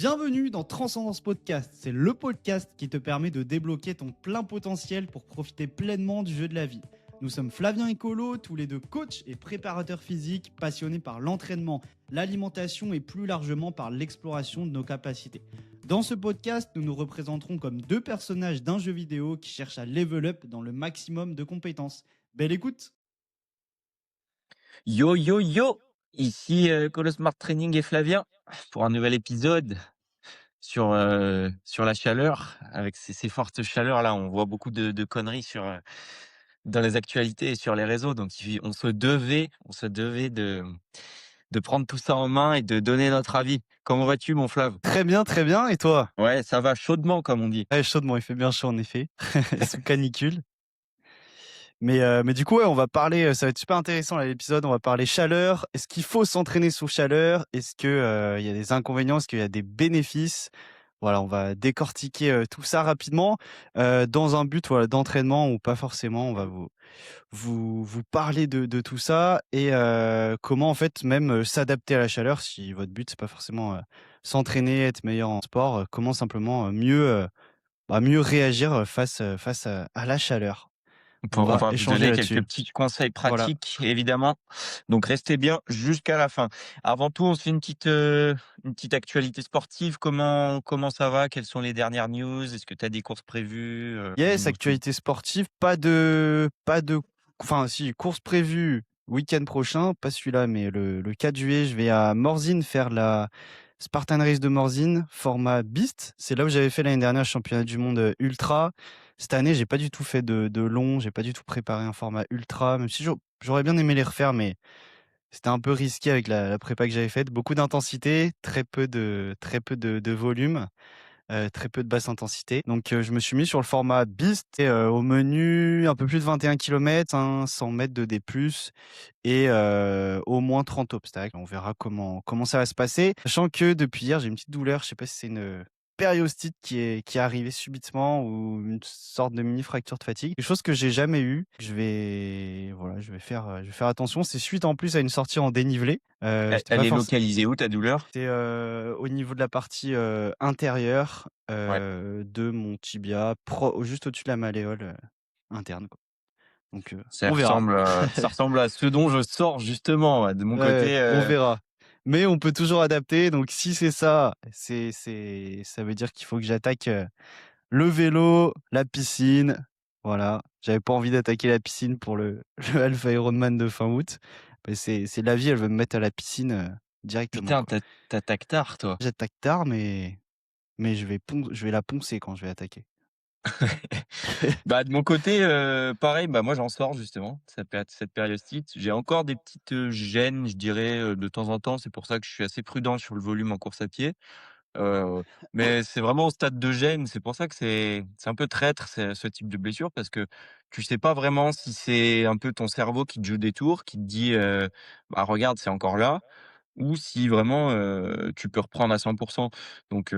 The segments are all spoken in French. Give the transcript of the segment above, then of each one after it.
Bienvenue dans Transcendance Podcast, c'est le podcast qui te permet de débloquer ton plein potentiel pour profiter pleinement du jeu de la vie. Nous sommes Flavien et Colo, tous les deux coachs et préparateurs physiques passionnés par l'entraînement, l'alimentation et plus largement par l'exploration de nos capacités. Dans ce podcast, nous nous représenterons comme deux personnages d'un jeu vidéo qui cherchent à level up dans le maximum de compétences. Belle écoute! Yo yo yo, ici Colo Smart Training et Flavien pour un nouvel épisode sur la chaleur. Avec ces fortes chaleurs là, on voit beaucoup de conneries dans les actualités et sur les réseaux. Donc on se devait de prendre tout ça en main et de donner notre avis. Comment vas-tu, mon Flav? Très bien, et toi? Ouais, ça va chaudement comme on dit. Ouais, chaudement, il fait bien chaud en effet, sous canicule. Mais du coup, ouais, on va parler, ça va être super intéressant là, l'épisode, on va parler chaleur. Est-ce qu'il faut s'entraîner sous chaleur? Est-ce que il y a des inconvénients? Est-ce qu'il y a des bénéfices? Voilà, on va décortiquer tout ça rapidement dans un but voilà, d'entraînement ou pas forcément. On va vous parler de tout ça et comment en fait même s'adapter à la chaleur si votre but c'est pas forcément s'entraîner, être meilleur en sport, comment simplement mieux réagir face à la chaleur. On On va va vous échanger donner là-dessus. quelques petits conseils Voilà. pratiques, évidemment. Donc restez bien jusqu'à la fin. Avant tout, on se fait une petite actualité sportive. Comment ça va? Quelles sont les dernières news? Est-ce que tu as des courses prévues? Yes, Dis-nous tout. actualité sportive, enfin si, course prévue week-end prochain, pas celui-là, mais le 4 juillet, je vais à Morzine faire la Spartan Race de Morzine, format Beast. C'est là où j'avais fait l'année dernière le championnat du monde ultra. Cette année, j'ai pas du tout fait de long, j'ai pas du tout préparé un format ultra, même si j'aurais bien aimé les refaire, mais c'était un peu risqué avec la prépa que j'avais faite. Beaucoup d'intensité, très peu de volume. Très peu de basse intensité. Donc je me suis mis sur le format Beast et au menu un peu plus de 21 km, hein, 100 mètres de D+, et au moins 30 obstacles. On verra comment ça va se passer. Sachant que depuis hier, j'ai une petite douleur, je sais pas si c'est une périostite qui est arrivée subitement ou une sorte de mini fracture de fatigue. Quelque chose que j'ai jamais eu. Je vais faire attention. C'est suite en plus à une sortie en dénivelé. J'étais Elle pas est forcément localisée où ta douleur? c'est, au niveau de la partie, intérieure, Ouais. de mon tibia, juste au-dessus de la malléole, interne, quoi. Donc, Ça on verra. ressemble à, ça ressemble à ce dont je sors justement ouais, de mon Ouais, côté. on verra. Mais on peut toujours adapter, donc si c'est ça, ça veut dire qu'il faut que j'attaque, le vélo, la piscine. Voilà. J'avais pas envie d'attaquer la piscine pour le le Alpha Ironman de fin août. Mais c'est la vie, elle veut me mettre à la piscine, directement, Putain, quoi. t'attaques tard, toi. J'attaque tard, mais je vais la poncer quand je vais attaquer. Bah, de mon côté, pareil, bah, moi, j'en sors justement, cette périostite. J'ai encore des petites, gênes, je dirais, de temps en temps. C'est pour ça que je suis assez prudent sur le volume en course à pied. Heu, mais c'est vraiment au stade de gêne. C'est pour ça que c'est un peu traître ce type de blessure parce que tu sais pas vraiment si c'est un peu ton cerveau qui te joue des tours, qui te dit, «Bah, regarde, c'est encore là», ou si vraiment, tu peux reprendre à 100. Donc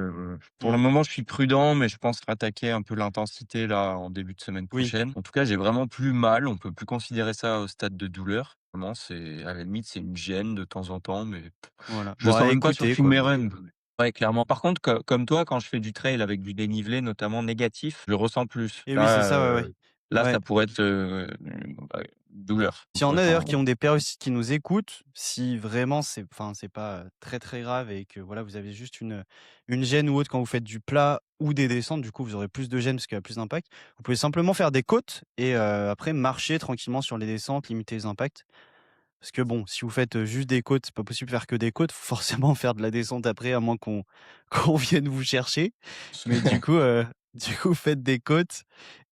pour le Mmh. moment, je suis prudent, mais je pense rattaquer un peu l'intensité là, en début de semaine Oui, prochaine. En tout cas, j'ai vraiment plus mal, on peut plus considérer ça au stade de douleur. Vraiment, c'est à la limite, c'est une gêne de temps en temps, mais voilà. je le Bon, sens à même pas sur écouter, tous quoi. mes runs. Ouais, clairement. Par contre, comme toi, quand je fais du trail avec du dénivelé, notamment négatif, je le ressens plus. Et oui, c'est ça, ouais, ouais. Là, Ouais. ça pourrait être, bah, douleur. S'il y en a d'ailleurs Enfin, qui ont des périostits qui nous écoutent, si vraiment c'est pas, très, très grave et que voilà, vous avez juste une gêne ou autre quand vous faites du plat ou des descentes, du coup, vous aurez plus de gêne parce qu'il y a plus d'impact. Vous pouvez simplement faire des côtes et après marcher tranquillement sur les descentes, limiter les impacts. Parce que bon, si vous faites, juste des côtes, c'est pas possible de faire que des côtes, faut forcément faire de la descente après à moins qu'on qu'on vienne vous chercher. Mais du coup, faites des côtes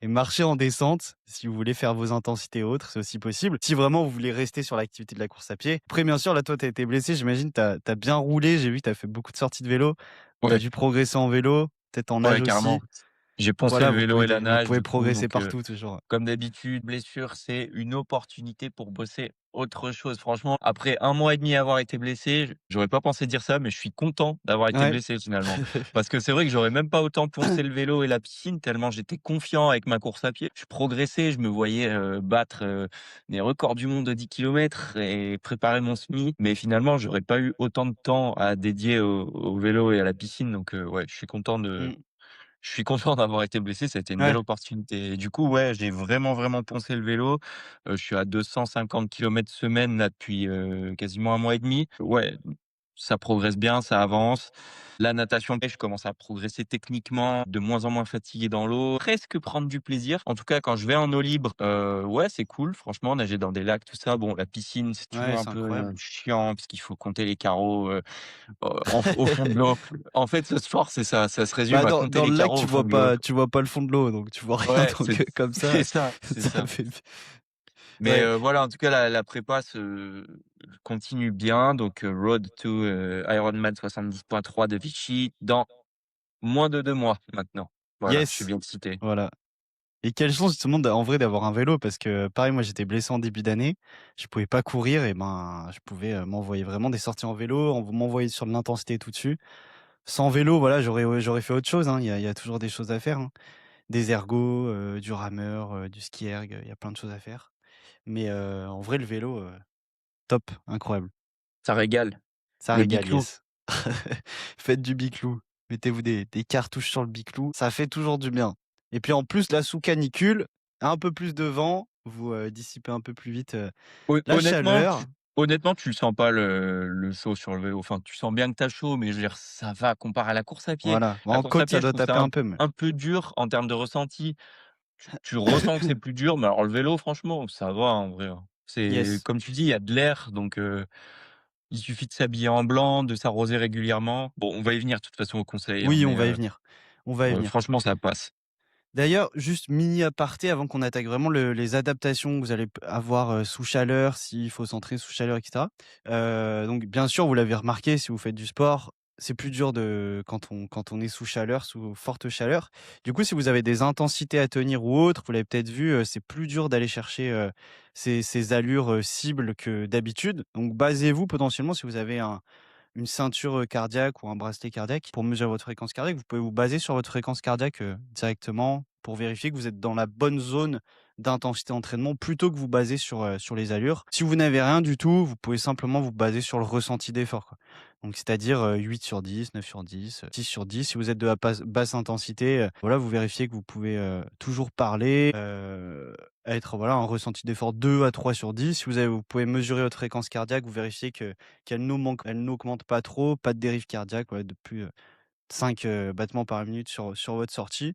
et marchez en descente si vous voulez faire vos intensités autres, c'est aussi possible. Si vraiment vous voulez rester sur l'activité de la course à pied. Après bien sûr, là, toi, tu as été blessé, j'imagine, tu as bien roulé, j'ai vu que tu as fait beaucoup de sorties de vélo. Tu as ouais, dû progresser en vélo, peut-être en nage ouais, carrément. aussi? J'ai poncé Voilà, le vélo et la vous nage pouvez du coup, progresser donc partout toujours. comme d'habitude, blessure, c'est une opportunité pour bosser autre chose. Franchement, après 1 mois et demi à avoir été blessé, j'aurais pas pensé dire ça, mais je suis content d'avoir été Ouais. blessé finalement. Parce que c'est vrai que j'aurais même pas autant poncé le vélo et la piscine tellement j'étais confiant avec ma course à pied. Je progressais, je me voyais, battre, des records du monde de 10 kilomètres et préparer mon semi. Mais finalement, j'aurais pas eu autant de temps à dédier au vélo et à la piscine. Donc, ouais, Mmh. je suis content d'avoir été blessé, ça a été une belle Ouais. opportunité et du coup, ouais, j'ai vraiment, vraiment poncé le vélo. Je suis à 250 kilomètres semaine là depuis, quasiment 1 mois et demi. Ouais, ça progresse bien, ça avance. La natation, je commence à progresser techniquement, de moins en moins fatigué dans l'eau, presque prendre du plaisir. En tout cas, quand je vais en eau libre, ouais, c'est cool, franchement, nager dans des lacs, tout ça. Bon, la piscine, c'est Ouais, toujours un c'est peu, incroyable. chiant parce qu'il faut compter les carreaux, au fond de l'eau. En fait, ce sport, c'est ça, ça se résume Bah, à compter dans les le lac, carreaux au fond de l'eau. tu vois pas le fond de l'eau, donc tu vois rien, Ouais, donc comme ça, c'est ça, c'est ça ça. fait Mais ouais. voilà, en tout cas, la prépa se continue bien, donc road to, Ironman 70.3 de Vichy dans moins de 2 mois maintenant. Voilà, je suis Yes! bien excité. Voilà. Et quelle chance justement en vrai d'avoir un vélo parce que pareil, moi j'étais blessé en début d'année, je pouvais pas courir et ben, je pouvais, m'envoyer vraiment des sorties en vélo, m'envoyer sur de l'intensité tout dessus. Sans vélo, voilà, j'aurais fait autre chose, hein, il y a toujours des choses à faire, hein. Des ergots, du rameur, du ski erg, il y a plein de choses à faire. Mais, en vrai le vélo, top, incroyable. Ça régale, Ça le régale, biclou. yes. Faites du biclou. Mettez-vous des cartouches sur le biclou, ça fait toujours du bien. Et puis en plus, là, sous canicule, un peu plus de vent, vous, dissipez un peu plus vite, la Honnêtement, chaleur. tu le sens pas le saut sur le vélo. Enfin, tu sens bien que tu as chaud, mais je veux dire, ça va comparé à la course à pied. Voilà. La En course à côte, ça pied, je doit trouve ça taper un peu, mais un peu dur en termes de ressenti. Tu ressens que c'est plus dur, mais alors le vélo, franchement, ça va en vrai, hein. C'est yes. comme tu dis, il y a de l'air, donc il suffit de s'habiller en blanc, de s'arroser régulièrement. Bon, on va y venir de toute façon au conseil, hein, Oui, on mais va y venir. On va y venir. franchement, ça passe. D'ailleurs, juste mini aparté avant qu'on attaque vraiment les adaptations que vous allez avoir sous chaleur, s'il faut s'entraîner sous chaleur, etc. Donc, bien sûr, vous l'avez remarqué, si vous faites du sport, c'est plus dur quand on est sous chaleur, sous forte chaleur. Du coup, si vous avez des intensités à tenir ou autres, vous l'avez peut-être vu, c'est plus dur d'aller chercher ces allures cibles que d'habitude. Donc, basez-vous potentiellement si vous avez une ceinture, cardiaque ou un bracelet cardiaque pour mesurer votre fréquence cardiaque. Vous pouvez vous baser sur votre fréquence cardiaque, directement pour vérifier que vous êtes dans la bonne zone d'intensité d'entraînement plutôt que vous baser sur les allures. Si vous n'avez rien du tout, vous pouvez simplement vous baser sur le ressenti d'effort, quoi. Donc c'est-à-dire, 8 sur 10, 9 sur 10, 10 sur 10. Si vous êtes de la basse intensité, voilà, vous vérifiez que vous pouvez, toujours parler, être, voilà, un ressenti d'effort 2 à 3 sur 10. Si vous pouvez mesurer votre fréquence cardiaque, vous vérifiez qu'elle n'augmente pas trop, pas de dérive cardiaque, ouais, de plus, 5, battements par minute sur votre sortie.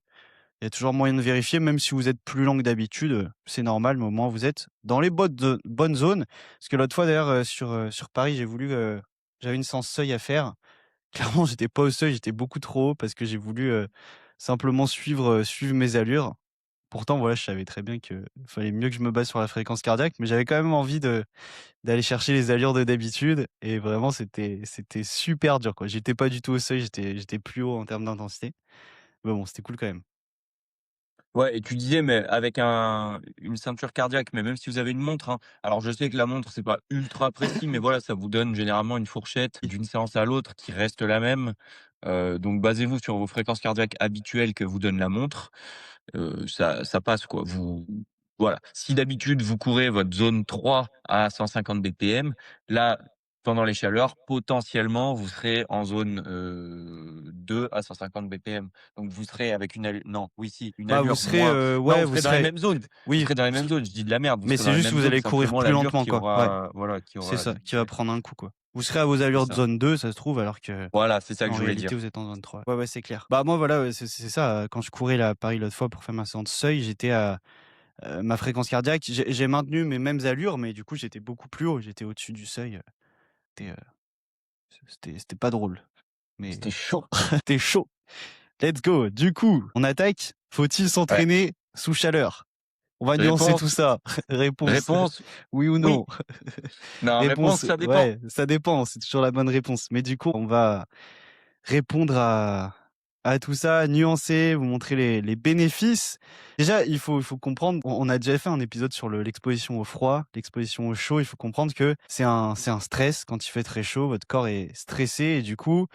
Il y a toujours moyen de vérifier, même si vous êtes plus lent que d'habitude, c'est normal, mais au moins vous êtes dans les bonnes zones. Parce que l'autre fois d'ailleurs, sur Paris, j'avais une séance seuil à faire. Clairement, j'étais pas au seuil, j'étais beaucoup trop haut parce que j'ai voulu, simplement suivre mes allures. Pourtant, voilà, je savais très bien qu'il fallait mieux que je me base sur la fréquence cardiaque, mais j'avais quand même envie d'aller chercher les allures de d'habitude et vraiment c'était super dur, quoi. J'étais pas du tout au seuil, j'étais plus haut en termes d'intensité. Mais bon, c'était cool quand même. Ouais et tu disais, mais avec une ceinture cardiaque, mais même si vous avez une montre, hein. Alors je sais que la montre, c'est pas ultra précis, mais voilà, ça vous donne généralement une fourchette d'une séance à l'autre qui reste la même. Donc basez-vous sur vos fréquences cardiaques habituelles que vous donne la montre. Ça passe quoi. Voilà. Si d'habitude vous courez votre zone 3 à 150 BPM, là, pendant les chaleurs, potentiellement, vous serez en zone, 2 à 150 BPM. Donc vous serez avec une Bah, vous allure serez, moins non, ouais, vous vous serez dans les serez mêmes zones. Vous oui, serez dans les mêmes zones, je dis de la merde, vous mais serez dans c'est les juste que mêmes vous zones, allez courir simplement plus l'allure lentement, qui quoi. Ouais, aura voilà, qui c'est aura ça, qui va prendre un coup, quoi. Vous serez à vos c'est allures de ça. zone 2, ça se trouve, alors que Voilà, c'est ça que en je voulais réalité, dire. vous êtes en zone 3. Ouais, ouais, c'est clair. Bah, moi, voilà, ouais, c'est ça, quand je courais là à Paris l'autre fois pour faire ma séance seuil, j'étais à, ma fréquence cardiaque, j'ai maintenu mes mêmes allures, mais du coup, j'étais beaucoup plus haut, j'étais au-dessus du seuil, c'était, c'était pas drôle, mais C'était chaud. c'était chaud. Let's go. Du coup, on attaque. Faut-il Ouais. s'entraîner sous chaleur? On va nuancer tout Réponse ça. Réponse, réponse oui ou oui. non? Non, réponse Réponse, ça dépend. ouais, ça dépend, c'est toujours la bonne réponse. Mais du coup, on va répondre à tout ça, nuancer, vous montrer les bénéfices. Déjà, il faut comprendre, on a déjà fait un épisode sur l'exposition au froid, l'exposition au chaud. Il faut comprendre que c'est un stress quand il fait très chaud, votre corps est stressé et du coup,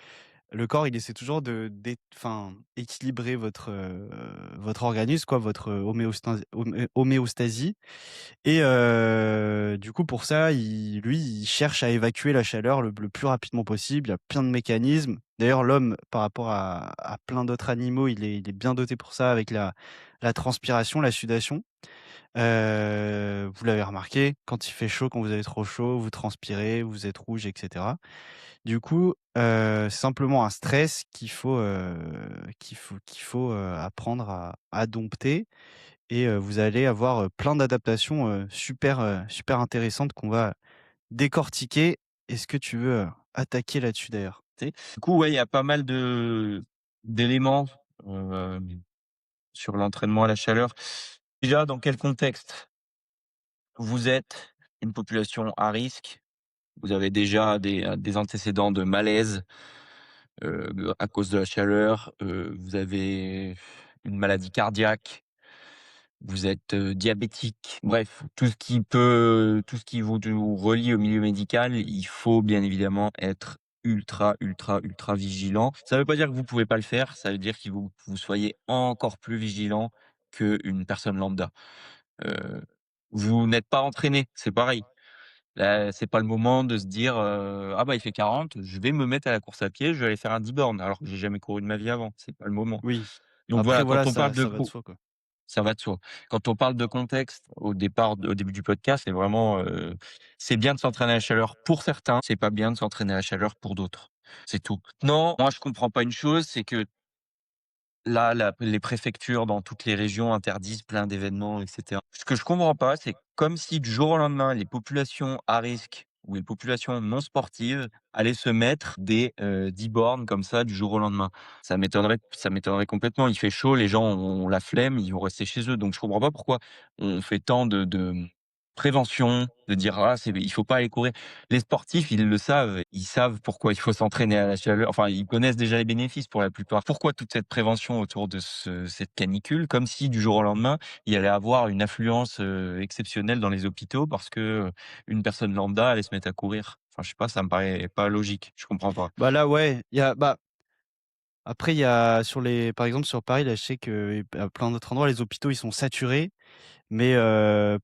le corps, il essaie toujours équilibrer votre organisme, quoi, votre homéostasie et du coup, pour ça, il cherche à évacuer la chaleur le plus rapidement possible. Il y a plein de mécanismes. D'ailleurs, l'homme, par rapport à plein d'autres animaux, il est bien doté pour ça avec la transpiration, la sudation. Vous l'avez remarqué, quand il fait chaud, quand vous avez trop chaud, vous transpirez, vous êtes rouge et cetera. Du coup, c'est simplement un stress qu'il faut apprendre à dompter et vous allez avoir, plein d'adaptations, super intéressantes qu'on va décortiquer. Est-ce que tu veux, attaquer là-dessus d'ailleurs? Tu sais? Du coup, ouais, il y a pas mal de d'éléments, hem, sur l'entraînement à la chaleur. Déjà, dans quel contexte? Vous êtes une population à risque, vous avez déjà des antécédents de malaise, à cause de la chaleur, vous avez une maladie cardiaque, vous êtes, diabétique, bref, tout ce qui vous relie au milieu médical, il faut bien évidemment être ultra, ultra, ultra vigilant. Ça ne veut pas dire que vous pouvez pas le faire, ça veut dire qu'il faut que vous soyez encore plus vigilant qu'une personne lambda. Heu, vous n'êtes pas entraîné, c'est pareil. Là, c'est pas le moment de se dire, «Ah bah, il fait 40, je vais me mettre à la course à pied, je vais aller faire un 10 bornes», alors que j'ai jamais couru de ma vie avant, c'est pas le moment. Oui. Donc Après voilà, voilà, quand on parle ça de ça va de soi, quoi. ça va de soi. Quand on parle de contexte au début du podcast, c'est vraiment, c'est bien de s'entraîner à la chaleur pour certains, c'est pas bien de s'entraîner à la chaleur pour d'autres. C'est tout. Non, moi je comprends pas une chose, c'est que là, les préfectures dans toutes les régions interdisent plein d'événements et cetera. Ce que je comprends pas, c'est comme si du jour au lendemain, les populations à risque ou les populations non sportives allaient se mettre des, 10 bornes comme ça du jour au lendemain. Ça m'étonnerait complètement. Il fait chaud, les gens ont la flemme, ils vont rester chez eux. Donc je comprends pas pourquoi on fait tant de prévention, de dire: «Ah, il faut pas aller courir». Les sportifs, ils le savent, ils savent pourquoi il faut s'entraîner à la chaleur, enfin, ils connaissent déjà les bénéfices pour la plupart. Pourquoi toute cette prévention autour de cette canicule? Comme si du jour au lendemain, il allait avoir une affluence, exceptionnelle dans les hôpitaux parce que, une personne lambda allait se mettre à courir. Enfin, je sais pas, ça me paraît pas logique, je comprends pas. Bah, là, ouais, après il y a par exemple sur Paris, là, je sais qu'à plein d'autres endroits, les hôpitaux, ils sont saturés. Mais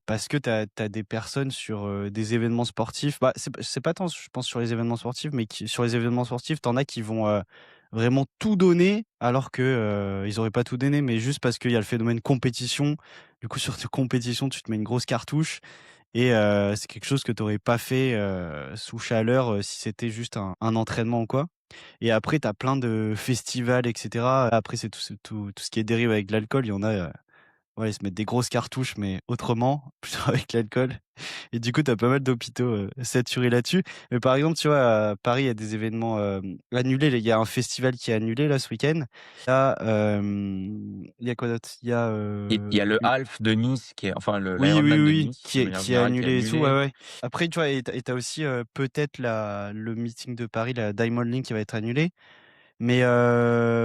parce que tu as des personnes sur, des événements sportifs, c'est pas tant je pense sur les événements sportifs, mais sur les événements sportifs, tu en as qui vont, vraiment tout donner alors que, ils auraient pas tout donné, mais juste parce qu'il y a le phénomène compétition. Du coup, sur tes compétitions, tu te mets une grosse cartouche et c'est quelque chose que tu aurais pas fait, sous chaleur, si c'était juste un entraînement ou quoi. Et après tu as plein de festivals et cetera. Après c'est tout ce qui est dérivé avec l'alcool, il y en a, ouais, ils se mettent des grosses cartouches, mais autrement, plutôt avec l'alcool et du coup, tu as pas mal d'hôpitaux, saturés là-dessus. Mais par exemple, tu vois, à Paris, il y a des événements, annulés. Là, il y a un festival qui est annulé, là, ce week-end. Il y a quoi d'autre? Il y a le Half de Nice qui est enfin le Oui, oui, l'Ironman de oui, Nice, qui de est manière qui est générale, qui est annulé et tout, ouais, annulé. ouais. Après, tu vois et tu aussi, peut-être le meeting de Paris, la Diamond League qui va être annulé. Mais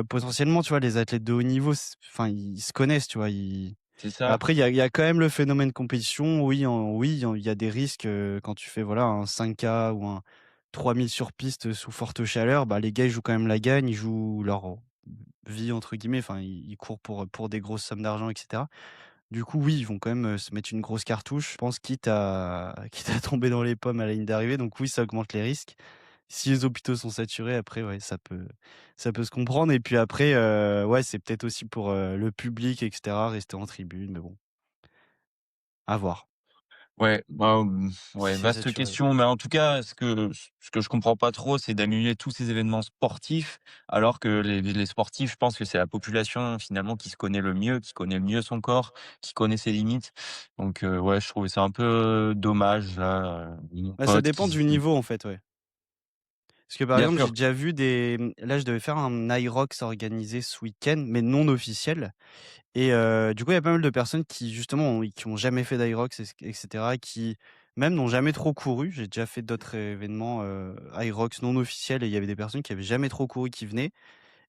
potentiellement, tu vois, les athlètes de haut niveau, enfin, ils se connaissent, tu vois? C'est ça. Après, il y a quand même le phénomène compétition. Oui, il y a des risques, quand tu fais, voilà, un 5K ou un 3000 sur piste sous forte chaleur, bah, les gars, ils jouent quand même la gagne, ils jouent leur «vie» entre guillemets, enfin, ils courent pour des grosses sommes d'argent et cetera. Du coup, oui, ils vont quand même, se mettre une grosse cartouche, je pense, quitte à quitte à tomber dans les pommes à la ligne d'arrivée, donc oui, ça augmente les risques. Si les hôpitaux sont saturés, après, ouais, ça peut se comprendre et puis après, ouais, c'est peut-être aussi pour, le public et cetera, rester en tribune, mais bon, à voir. Ouais, bah, Si ouais, c'est vaste saturé, ouais. question, mais en tout cas, ce que je comprends pas trop, c'est d'annuler tous ces événements sportifs, alors que les sportifs, je pense que c'est la population finalement qui se connaît le mieux, qui connaît le mieux son corps, qui connaît ses limites. Donc, ouais, je trouvais ça un peu dommage là, mon Bah, ça pote dépend du niveau, en fait, ouais. Parce que, par bien exemple, j'ai sûr, déjà vu là, je devais faire un Irox organisé ce week-end, mais non officiel. Et du coup, il y a pas mal de personnes qui justement qui ont jamais fait d'Irox et cetera, qui même n'ont jamais trop couru. J'ai déjà fait d'autres événements, Irox non officiels et il y avait des personnes qui avaient jamais trop couru qui venaient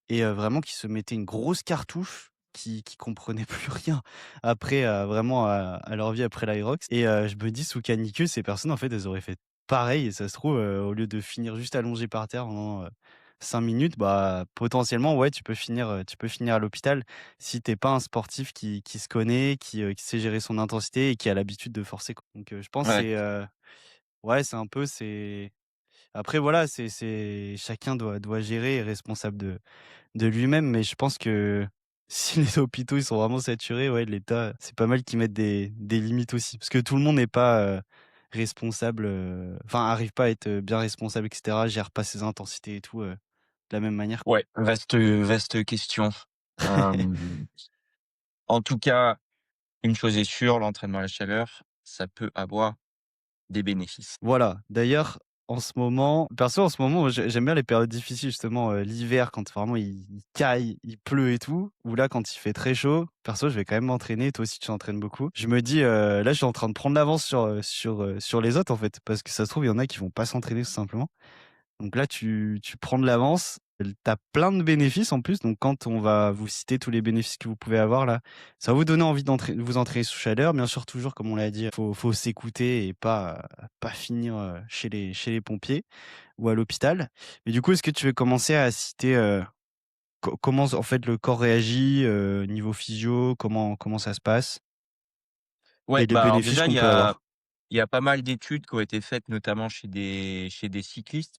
et vraiment qui se mettait une grosse cartouche, qui comprenaient plus rien après, vraiment à leur vie après l'Aerox et je me dis sous canicule, ces personnes, en fait, elles auraient fait pareil et ça se trouve, au lieu de finir juste allongé par terre pendant, 5 minutes, bah, potentiellement, ouais, tu peux finir à l'hôpital si tu es pas un sportif qui se connaît, qui sait gérer son intensité et qui a l'habitude de forcer, quoi. Donc je pense Ouais, c'est, ouais, c'est un peu après voilà, c'est chacun doit gérer et est responsable de lui-même, mais je pense que si les hôpitaux, ils sont vraiment saturés, ouais, l'État, c'est pas mal qu'ils mettent des limites aussi. Parce que tout le monde n'est pas, responsable, enfin, arrive pas à être, bien responsable et cetera, gère pas ses intensités et tout, de la même manière. ouais, vaste question. Hem, En tout cas, une chose est sûre, l'entraînement à la chaleur, ça peut avoir des bénéfices. Voilà, d'ailleurs, en ce moment perso, en ce moment, j'aime bien les périodes difficiles justement, l'hiver quand vraiment il caille, il pleut et tout, ou là quand il fait très chaud. Perso, je vais quand même m'entraîner, toi aussi tu t'entraînes beaucoup. Je me dis, là, je suis en train de prendre l'avance sur les autres en fait, parce que ça se trouve, il y en a qui vont pas s'entraîner tout simplement. Donc là, tu prends de l'avance, tu as plein de bénéfices en plus, donc quand on va vous citer tous les bénéfices que vous pouvez avoir là, ça va vous donner envie de vous entraîner sous chaleur. Bien sûr, toujours comme on l'a dit, faut s'écouter et pas finir, chez les pompiers ou à l'hôpital. Mais du coup, est-ce que tu veux commencer à citer, comment en fait le corps réagit, niveau physio? Comment ça se passe? Ouais, Et les bah, alors bénéfices déjà, qu'on peut avoir? il y a pas mal d'études qui ont été faites, notamment chez des cyclistes,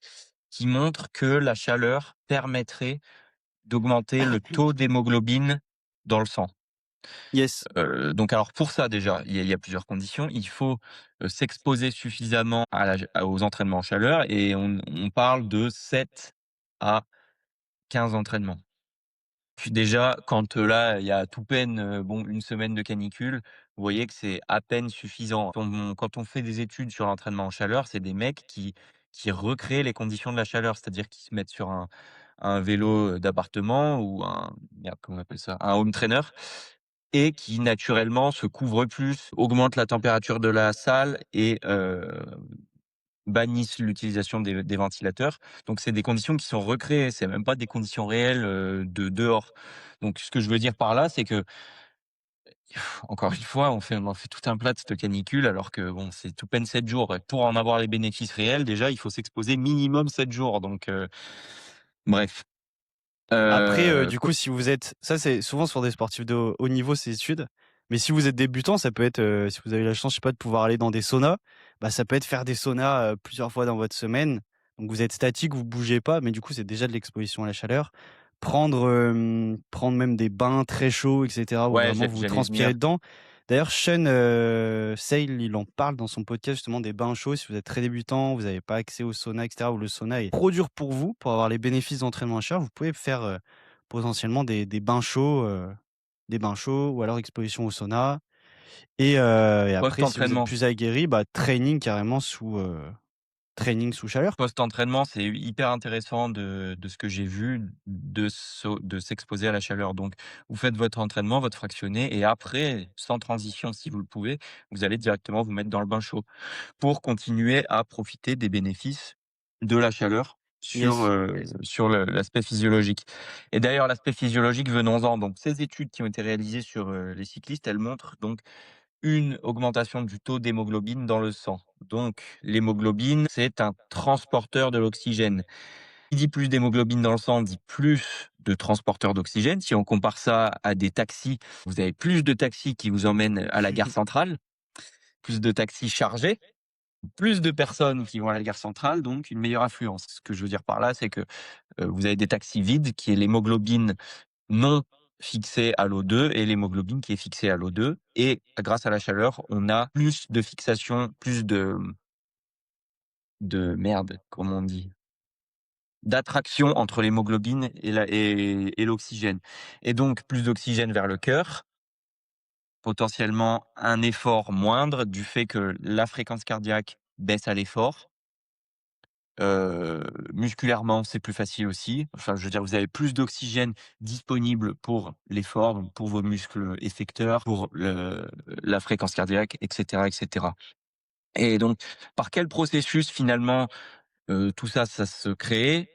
qui montrent que la chaleur permettrait d'augmenter le taux d'hémoglobine dans le sang. Yes. Donc alors pour ça déjà, il y a plusieurs conditions. Il faut, s'exposer suffisamment aux entraînements en chaleur et on parle de 7 à 15 entraînements. Puis déjà, quand, là, il y a à tout peine, bon, 1 semaine de canicule, vous voyez que c'est à peine suffisant. Quand on fait des études sur l'entraînement en chaleur, c'est des mecs qui recréent les conditions de la chaleur. C'est-à-dire qu'ils se mettent sur un vélo, d'appartement ou un merde, comment on appelle ça? Un home trainer et qui naturellement se couvrent plus, augmentent la température de la salle et bannissent l'utilisation des ventilateurs. Donc c'est des conditions qui sont recréées, c'est même pas des conditions réelles, de dehors. Donc ce que je veux dire par là, c'est que, encore une fois, on en fait tout un plat de cette canicule alors que bon, c'est tout peine 7 jours et pour en avoir les bénéfices réels, déjà, il faut s'exposer minimum 7 jours donc bref. Après, du Co coup, si vous êtes ça, c'est souvent sur des sportifs de haut niveau, ces études. Mais si vous êtes débutant, ça peut être, si vous avez la chance, je sais pas, de pouvoir aller dans des saunas, bah, ça peut être faire des saunas, plusieurs fois dans votre semaine. Donc vous êtes statique, vous bougez pas, mais du coup, c'est déjà de l'exposition à la chaleur. Prendre même des bains très chauds et cetera, où ouais, vraiment vous j'allais y transpirez venir. dedans. D'ailleurs, Sean, Sale, il en parle dans son podcast justement des bains chauds. Si vous êtes très débutant, vous avez pas accès au sauna et cetera, ou le sauna est trop dur pour vous, pour avoir les bénéfices d'entraînement à chaleur, vous pouvez faire, potentiellement des bains chauds ou alors exposition au sauna et après si vous êtes Post-entraînement. plus aguerri, bah, training sous chaleur. Post-entraînement, c'est hyper intéressant de ce que j'ai vu, de s'exposer à la chaleur. Donc, vous faites votre entraînement, votre fractionné et après, sans transition si vous le pouvez, vous allez directement vous mettre dans le bain chaud pour continuer à profiter des bénéfices de la chaleur Yes, sur l'aspect physiologique. Et d'ailleurs, l'aspect physiologique, venons-en. Donc, ces études qui ont été réalisées sur, les cyclistes, elles montrent donc une augmentation du taux d'hémoglobine dans le sang. Donc, l'hémoglobine, c'est un transporteur de l'oxygène. Qui dit plus d'hémoglobine dans le sang dit plus de transporteurs d'oxygène. Si on compare ça à des taxis, vous avez plus de taxis qui vous emmènent à la gare centrale, plus de taxis chargés, plus de personnes qui vont à la gare centrale, donc une meilleure affluence. Ce que je veux dire par là, c'est que vous avez des taxis vides qui est l'hémoglobine non fixé à l'O2 et l'hémoglobine qui est fixée à l'O2 et grâce à la chaleur, on a plus de fixation, plus de merde, comment on dit? D'attraction entre l'hémoglobine et l'oxygène et donc plus d'oxygène vers le cœur, potentiellement un effort moindre du fait que la fréquence cardiaque baisse à l'effort. Musculairement, c'est plus facile aussi. Enfin, je veux dire, vous avez plus d'oxygène disponible pour l'effort, donc pour vos muscles effecteurs, pour la fréquence cardiaque, et cetera, et cetera. Et donc, par quel processus finalement, tout ça, ça se crée?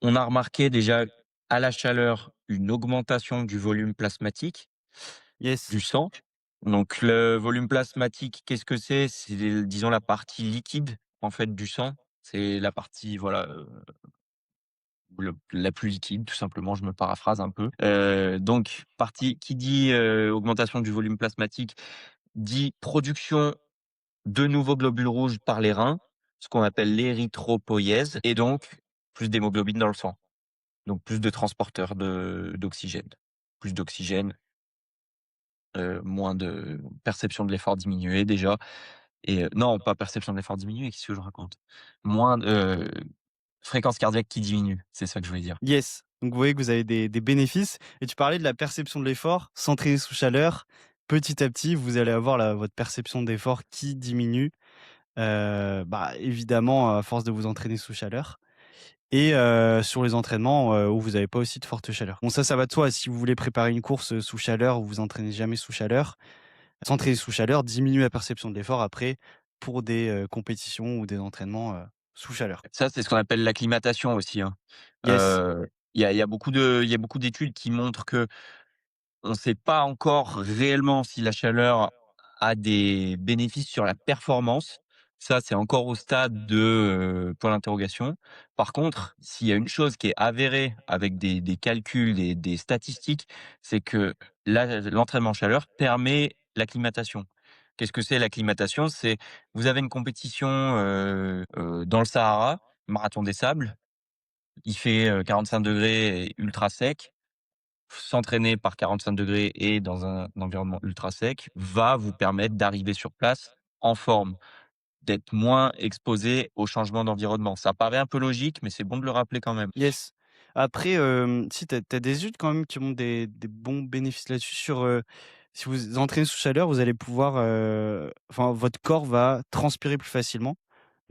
On a remarqué déjà à la chaleur une augmentation du volume plasmatique Yes. du sang. Donc le volume plasmatique, qu'est-ce que c'est? C'est disons la partie liquide, en fait, du sang. C'est la partie, voilà, le la plus liquide, tout simplement, je me paraphrase un peu. Donc partie qui dit, augmentation du volume plasmatique, dit production de nouveaux globules rouges par les reins, ce qu'on appelle l'érythropoïèse et donc plus d'hémoglobine dans le sang. Donc plus de transporteurs d'oxygène. Plus d'oxygène, moins de perception de l'effort diminué déjà et non, pas perception de l'effort diminué, qu'est-ce que je raconte? Moins de fréquence cardiaque qui diminue, c'est ça que je voulais dire. Yes. Donc vous voyez que vous avez des bénéfices et tu parlais de la perception de l'effort, s'entraîner sous chaleur, petit à petit, vous allez avoir votre perception d'effort qui diminue, bah, évidemment à force de vous entraîner sous chaleur et sur les entraînements, où vous avez pas aussi de forte chaleur. Bon ça va de soi, si vous voulez préparer une course, sous chaleur, vous vous entraînez jamais sous chaleur, s'entraîner sous chaleur diminue la perception de l'effort après pour des, compétitions ou des entraînements, sous chaleur. Ça, c'est ce qu'on appelle l'acclimatation aussi, hein. Yes. Il y a beaucoup d'études qui montrent que on ne sait pas encore réellement si la chaleur a des bénéfices sur la performance. Ça, c'est encore au stade de, point d'interrogation. Par contre, s'il y a une chose qui est avérée avec des calculs, des statistiques, c'est que l'entraînement en chaleur permet l'acclimatation. Qu'est-ce que c'est l'acclimatation? C'est vous avez une compétition, dans le Sahara, marathon des sables, il fait, 45 degrés et ultra sec. S'entraîner par 45 degrés et dans un environnement ultra sec va vous permettre d'arriver sur place en forme, d'être moins exposé au changement d'environnement. Ça paraît un peu logique, mais c'est bon de le rappeler quand même. Yes. Après, si tu as des études quand même qui montrent des bons bénéfices là-dessus sur, si vous entraînez sous chaleur, vous allez pouvoir, enfin votre corps va transpirer plus facilement.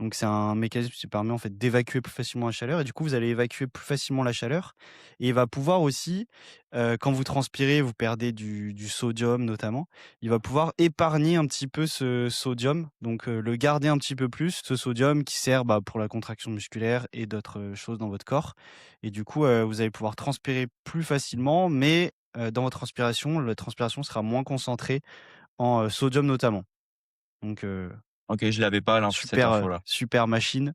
Donc c'est un mécanisme qui permet en fait d'évacuer plus facilement la chaleur et du coup vous allez évacuer plus facilement la chaleur et il va pouvoir aussi, quand vous transpirez, vous perdez du sodium notamment, il va pouvoir épargner un petit peu ce sodium, donc le garder un petit peu plus, ce sodium qui sert, bah, pour la contraction musculaire et d'autres, choses dans votre corps et du coup, vous allez pouvoir transpirer plus facilement mais dans votre transpiration, la transpiration sera moins concentrée en, sodium notamment. Donc OK, je l'avais pas cette super, info-là. super machine.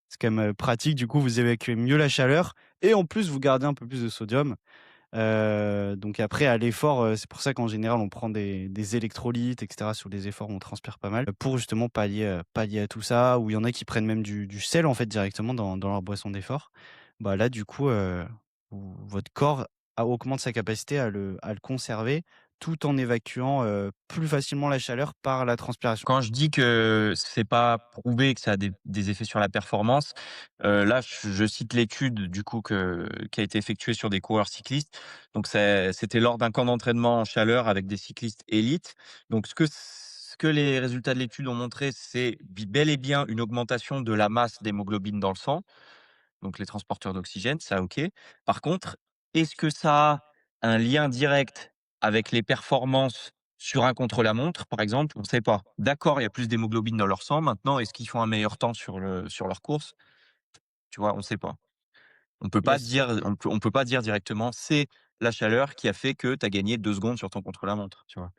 C'est quand même, pratique, du coup, vous évacuez mieux la chaleur et en plus, vous gardez un peu plus de sodium. Donc après à l'effort, c'est pour ça qu'en général, on prend des électrolytes et cetera sur les efforts où on transpire pas mal, pour justement pallier à tout ça. Ou il y en a qui prennent même du sel, en fait, directement dans leur boisson d'effort. Bah, là, du coup, votre corps augmente sa capacité à le conserver tout en évacuant, plus facilement la chaleur par la transpiration. Quand je dis que c'est pas prouvé que ça a des effets sur la performance, là, je cite l'étude du coup qui a été effectuée sur des coureurs cyclistes. Donc c'était lors d'un camp d'entraînement en chaleur avec des cyclistes élites. Donc ce que les résultats de l'étude ont montré, c'est bel et bien une augmentation de la masse d'hémoglobine dans le sang, donc les transporteurs d'oxygène, ça OK. Par contre, est-ce que ça a un lien direct avec les performances sur un contre-la-montre, par exemple? On ne sait pas. D'accord, il y a plus d'hémoglobine dans leur sang. Maintenant, est-ce qu'ils font un meilleur temps sur leur course? Tu vois? On ne sait pas. Yes. On peut pas dire directement: «C'est la chaleur qui a fait que tu as gagné 2 secondes sur ton contre-la-montre», tu vois?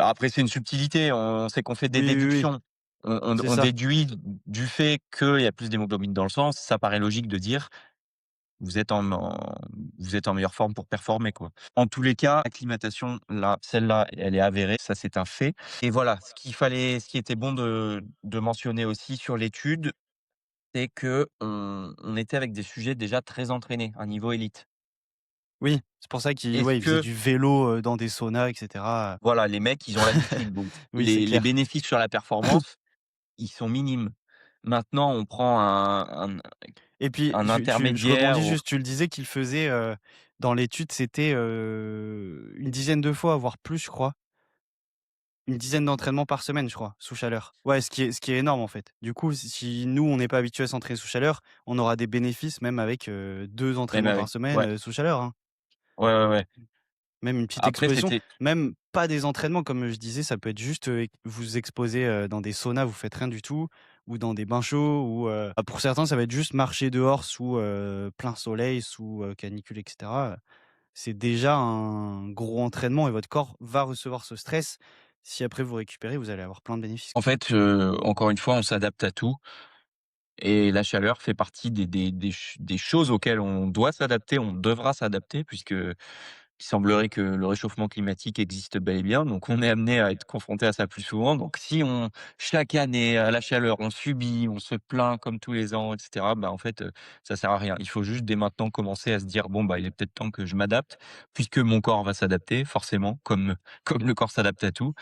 Après c'est une subtilité, on sait qu'on fait des Oui, oui, oui, déductions. c'est On ça. déduit du fait qu'il y a plus d'hémoglobine dans le sang, ça paraît logique de dire: «Vous êtes vous êtes en meilleure forme pour performer, quoi». En tous les cas, l'acclimatation là, celle-là, elle est avérée, ça c'est un fait et voilà, ce qui était bon de mentionner aussi sur l'étude, c'est qu'on était avec des sujets déjà très entraînés, un niveau élite. Oui, c'est pour ça qu'ils Est-ce ouais, ils faisaient que du vélo, dans des saunas et cetera. voilà, les mecs, ils ont l'habitude, donc Oui, c'est les clair. bénéfices sur la performance, ils sont minimes. Maintenant, on prend Et puis un je intermédiaire rebondis ou juste, tu le disais qu'il faisait, dans l'étude, c'était, une dizaine de fois, voire plus, je crois. Une dizaine d'entraînements par semaine, je crois, sous chaleur. Ouais, ce qui est énorme, en fait. Du coup, si nous, on n'est pas habitués à s'entraîner sous chaleur, on aura des bénéfices même avec, 2 même entraînements par avec semaine, ouais, sous chaleur, hein. ouais, ouais, ouais. Même une petite Après exposition, c'était même pas des entraînements comme je disais, ça peut être juste, vous exposer, dans des saunas, vous faites rien du tout ou dans des bains chauds ou pour certains, ça va être juste marcher dehors sous, plein soleil, sous, canicule et cetera. C'est déjà un gros entraînement et votre corps va recevoir ce stress. Si après vous récupérez, vous allez avoir plein de bénéfices. En fait, encore une fois, on s'adapte à tout et la chaleur fait partie des choses auxquelles on doit s'adapter, on devra s'adapter puisque il semblerait que le réchauffement climatique existe bel et bien, donc on est amené à être confronté à ça plus souvent. Donc si on chaque année à la chaleur, on subit, on se plaint comme tous les ans et cetera, bah, en fait, ça sert à rien. Il faut juste dès maintenant commencer à se dire: «Bon, bah, il est peut-être temps que je m'adapte, puisque mon corps va s'adapter forcément comme comme le corps s'adapte à tout».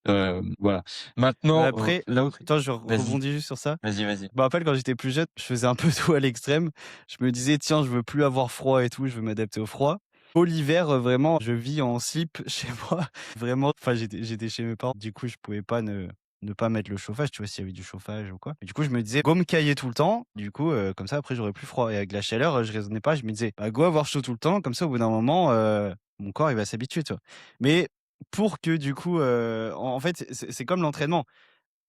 Voilà. Maintenant, Après l'autre attends, je vas-y, rebondis juste sur ça. vas-y, vas-y. Je me rappelle quand j'étais plus jeune, je faisais un peu tout à l'extrême. Je me disais: «Tiens, je veux plus avoir froid et tout, je veux m'adapter au froid». L'hiver, vraiment, je vis en slip chez moi. Vraiment, enfin, j'étais chez mes parents, du coup, je pouvais pas ne pas mettre le chauffage, tu vois, s'il y avait du chauffage ou quoi. Et du coup, je me disais: «Go me cailler tout le temps». Du coup, comme ça, après, j'aurais plus froid et avec la chaleur, je raisonnais pas. Je me disais: «Bah, go avoir chaud tout le temps, comme ça, au bout d'un moment, mon corps, il va s'habituer», tu vois? Mais pour que du coup, en fait, c'est comme l'entraînement.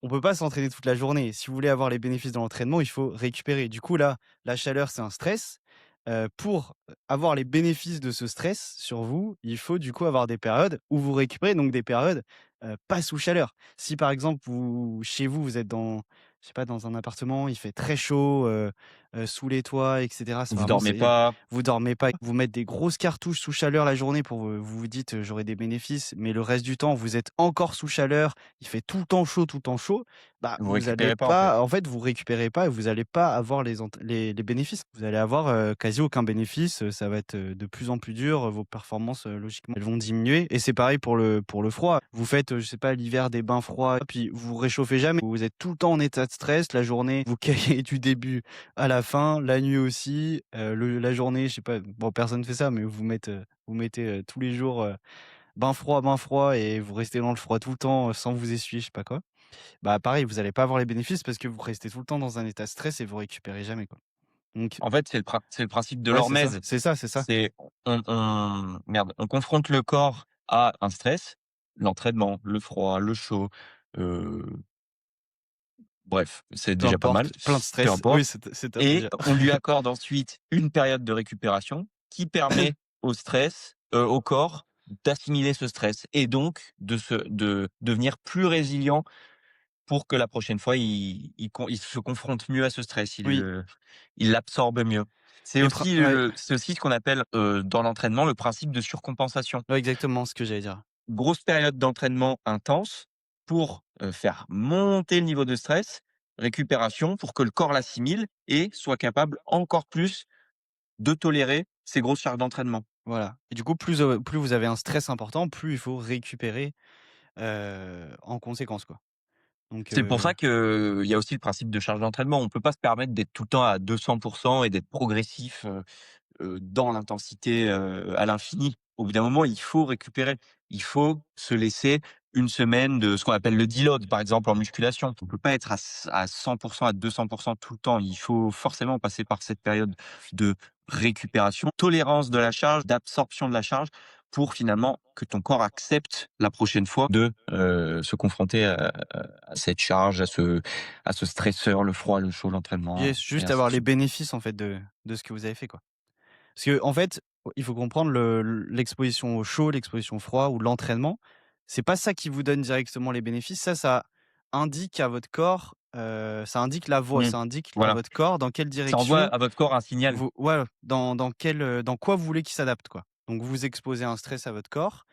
On peut pas s'entraîner toute la journée. Si vous voulez avoir les bénéfices de l'entraînement, il faut récupérer. Du coup, là, la chaleur, c'est un stress. Pour avoir les bénéfices de ce stress sur vous, il faut du coup avoir des périodes où vous récupérez, donc des périodes, pas sous chaleur. Si par exemple vous chez vous, vous êtes dans, je sais pas, dans un appartement, il fait très chaud, sous les toits et cetera, c'est Vous vraiment dormez c'est pas, vous dormez pas, vous mettre des grosses cartouches sous chaleur la journée pour, vous vous dites: «J'aurai des bénéfices», mais le reste du temps, vous êtes encore sous chaleur, il fait tout le temps chaud, bah, vous vous allez récupérez pas, en pas fait. en fait, vous récupérez pas et vous allez pas avoir les bénéfices. Vous allez avoir, quasi aucun bénéfice, ça va être, de plus en plus dur, vos performances, logiquement, elles vont diminuer et c'est pareil pour le froid. Vous faites, je sais pas, l'hiver des bains froids, puis vous vous réchauffez jamais, vous êtes tout le temps en état de stress, la journée, vous caillez du début à la fin, la nuit aussi, le la journée, je sais pas, bon personne fait ça, mais vous mettez, tous les jours, bain froid et vous restez dans le froid tout le temps, sans vous essuyer, je sais pas quoi. Bah, pareil, vous allez pas avoir les bénéfices parce que vous restez tout le temps dans un état de stress et vous récupérez jamais, quoi. Donc En fait, c'est le principe de ouais, c'est ça, l'hormèse. c'est ça, c'est ça. C'est on confronte le corps à un stress, l'entraînement, le froid, le chaud, heu, bref, c'est Peu déjà pas mal, importe, plein de peu stress. Oui, importe c'est top et déjà. on lui accorde ensuite une période de récupération qui permet au corps d'assimiler ce stress et donc de devenir plus résilient pour que la prochaine fois, il se confronte mieux à ce stress, Oui il l'absorbe mieux. et prin ouais, C'est aussi ce qu'on appelle, dans l'entraînement, le principe de surcompensation. ouais, exactement ce que j'allais dire. Grosse période d'entraînement intense pour, faire monter le niveau de stress, récupération pour que le corps l'assimile et soit capable encore plus de tolérer ces grosses charges d'entraînement. Voilà et du coup, plus vous avez un stress important, plus il faut récupérer, en conséquence, quoi. Donc C'est pour ça qu'il y a aussi le principe de charge d'entraînement. On peut pas se permettre d'être tout le temps à 200 et d'être progressif, dans l'intensité, à l'infini. Au bout d'un moment, il faut récupérer. Il faut se laisser une semaine de ce qu'on appelle le deload, par exemple en musculation. On peut pas être à 100 à 200 tout le temps. Il faut forcément passer par cette période de récupération, tolérance de la charge, d'absorption de la charge pour finalement que ton corps accepte la prochaine fois de, se confronter à cette charge, à ce stresseur, le froid, le chaud, l'entraînement yes, et juste ainsi avoir de les suite. bénéfices, en fait, de ce que vous avez fait, quoi. Parce que en fait, il faut comprendre l'exposition au chaud, l'exposition au froid ou l'entraînement, c'est pas ça qui vous donne directement les bénéfices. Ça indique à votre corps, ça indique la voie, Mmh. ça indique à Voilà. votre corps dans quelle Ça envoie direction à votre corps un signal. vous ouais, dans quel, dans quoi vous voulez qu'il s'adapte, quoi. Donc vous exposez un stress à votre corps.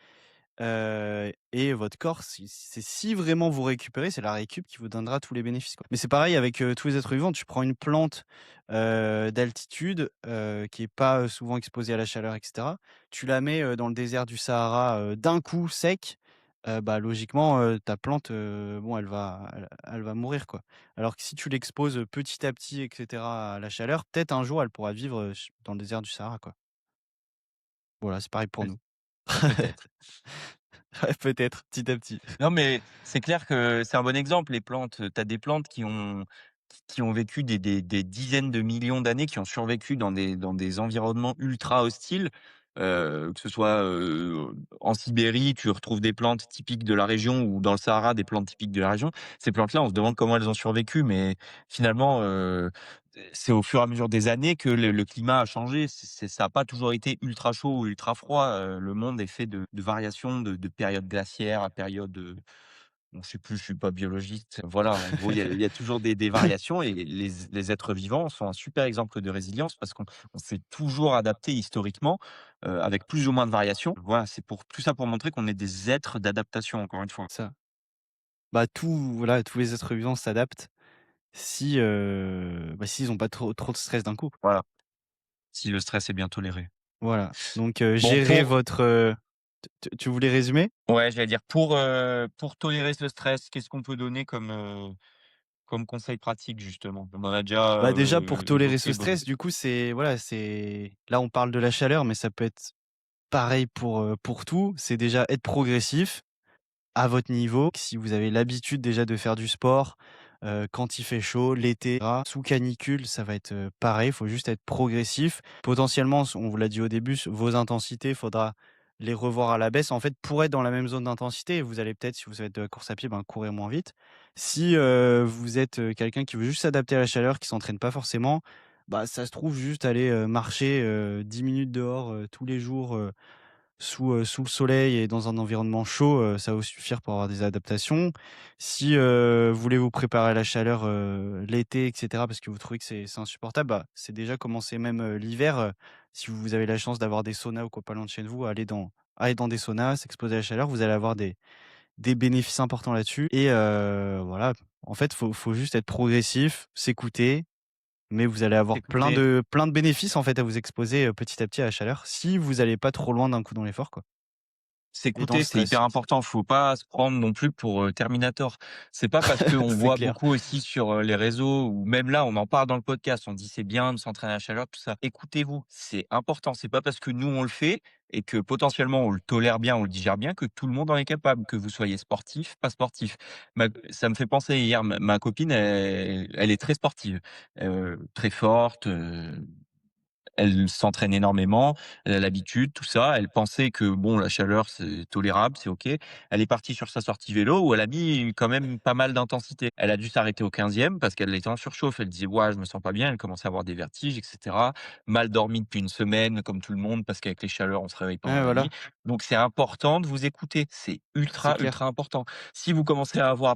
Et votre corps, si vraiment vous récupérez, c'est la récup qui vous donnera tous les bénéfices, quoi. Mais c'est pareil avec, tous les êtres vivants. Tu prends une plante, d'altitude, qui est pas, souvent exposée à la chaleur et cetera. Tu la mets, dans le désert du Sahara, d'un coup sec, bah, logiquement, ta plante, bon elle va mourir, quoi. Alors que si tu l'exposes, petit à petit et cetera à la chaleur, peut-être un jour elle pourra vivre, dans le désert du Sahara, quoi. Voilà, c'est pareil pour Ouais, nous. peut-être. Ouais, peut-être, petit à petit. Non, mais c'est clair que c'est un bon exemple, les plantes, tu as des plantes qui ont vécu des dizaines de millions d'années, qui ont survécu dans des environnements ultra hostiles. que ce soit, en Sibérie, tu retrouves des plantes typiques de la région ou dans le Sahara, des plantes typiques de la région. Ces plantes-là, on se demande comment elles ont survécu, mais finalement, c'est au fur et à mesure des années que le climat a changé. Ça a pas toujours été ultra chaud ou ultra froid, le monde est fait de variations, de périodes glaciaires à périodes, bon, je sais plus, je suis pas biologiste. Voilà, en gros, il y a toujours des variations et les êtres vivants sont un super exemple de résilience parce qu'on s'est toujours adapté historiquement, avec plus ou moins de variations. Voilà, c'est pour tout ça pour montrer qu'on est des êtres d'adaptation, encore une fois. Ça. Bah, voilà, tous les êtres vivants s'adaptent si, bah, s'ils ont pas trop de stress d'un coup. Voilà, si le stress est bien toléré. Voilà, donc Bon gérer pour votre, tu voulais résumer? ouais, j'allais dire pour tolérer ce stress, qu'est-ce qu'on peut donner comme conseil pratique justement? On en a déjà, Bah, déjà pour tolérer ce évoqué bon stress, du coup, c'est voilà, c'est là, on parle de la chaleur, mais ça peut être pareil pour tout. C'est déjà être progressif à votre niveau. Si vous avez l'habitude déjà de faire du sport, quand il fait chaud, l'été, et cetera, sous canicule, ça va être, pareil, il faut juste être progressif. Potentiellement, on vous l'a dit au début, vos intensités, il faudra les revoir à la baisse. En fait, pour être dans la même zone d'intensité, vous allez peut-être, si vous faites de la course à pied, ben, courir moins vite. Si, vous êtes, quelqu'un qui veut juste s'adapter à la chaleur, qui s'entraîne pas forcément, bah, ça se trouve juste aller, marcher, 10 minutes dehors, tous les jours, sous le soleil et dans un environnement chaud, ça va vous suffire pour avoir des adaptations. Si, vous voulez vous préparer à la chaleur, l'été et cetera, parce que vous trouvez que c'est insupportable, bah, c'est déjà commencer même, l'hiver, si vous avez la chance d'avoir des saunas ou quoi pas loin de chez vous, aller dans des saunas, s'exposer à la chaleur, vous allez avoir des bénéfices importants là-dessus et voilà. En fait, faut juste être progressif, s'écouter, mais vous allez avoir écoutez plein de bénéfices, en fait, à vous exposer, petit à petit à la chaleur, si vous allez pas trop loin d'un coup dans l'effort, quoi et dans le S'écouter, c'est stress. hyper important. Faut pas se prendre non plus pour, Terminator. C'est pas parce qu'on C'est voit clair. beaucoup aussi sur, les réseaux ou même là, on en parle dans le podcast, on dit: «C'est bien de s'entraîner à la chaleur», tout ça. Écoutez-vous, c'est important. C'est pas parce que nous, on le fait et que potentiellement on le tolère bien, on le digère bien, que tout le monde en est capable, que vous soyez sportif, pas sportif. Ça me fait penser hier, ma copine, elle est très sportive, très forte, elle s'entraîne énormément, elle a l'habitude, tout ça. Elle pensait que bon, la chaleur, c'est tolérable, c'est OK. Elle est partie sur sa sortie vélo où elle a mis quand même pas mal d'intensité. Elle a dû s'arrêter au 15e parce qu'elle était en surchauffe. Elle disait: «Ouah, je me sens pas bien». Elle commençait à avoir des vertiges et cetera. Mal dormi depuis une semaine comme tout le monde parce qu'avec les chaleurs, on se réveille pendant Ouais, la nuit. voilà, Donc c'est important de vous écouter. C'est c'est ultra, clair. ultra important. Si vous commencez à avoir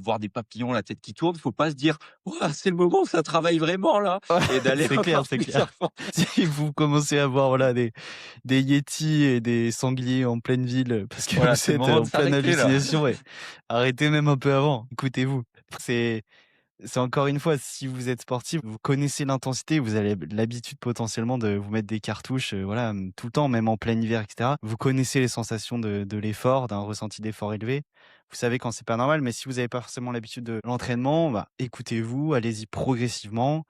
voir des papillons, la tête qui tourne, faut pas se dire: «Ouah, c'est le moment où ça travaille vraiment là». Ouais, Et d'aller c'est clair, encore c'est plus à clair. fond. Si vous commencez à voir, voilà, des yétis et des sangliers en pleine ville, parce que Voilà, vous c'est le êtes, moment de en pleine s'arrêter là. hallucination, ouais, arrêtez même un peu avant, écoutez-vous. C'est C'est encore une fois, si vous êtes sportif, vous connaissez l'intensité, vous avez l'habitude potentiellement de vous mettre des cartouches, voilà, tout le temps, même en plein hiver et cetera. Vous connaissez les sensations de l'effort, d'un ressenti d'effort élevé. Vous savez quand c'est pas normal, mais si vous avez pas forcément l'habitude de l'entraînement, bah, écoutez-vous, allez-y progressivement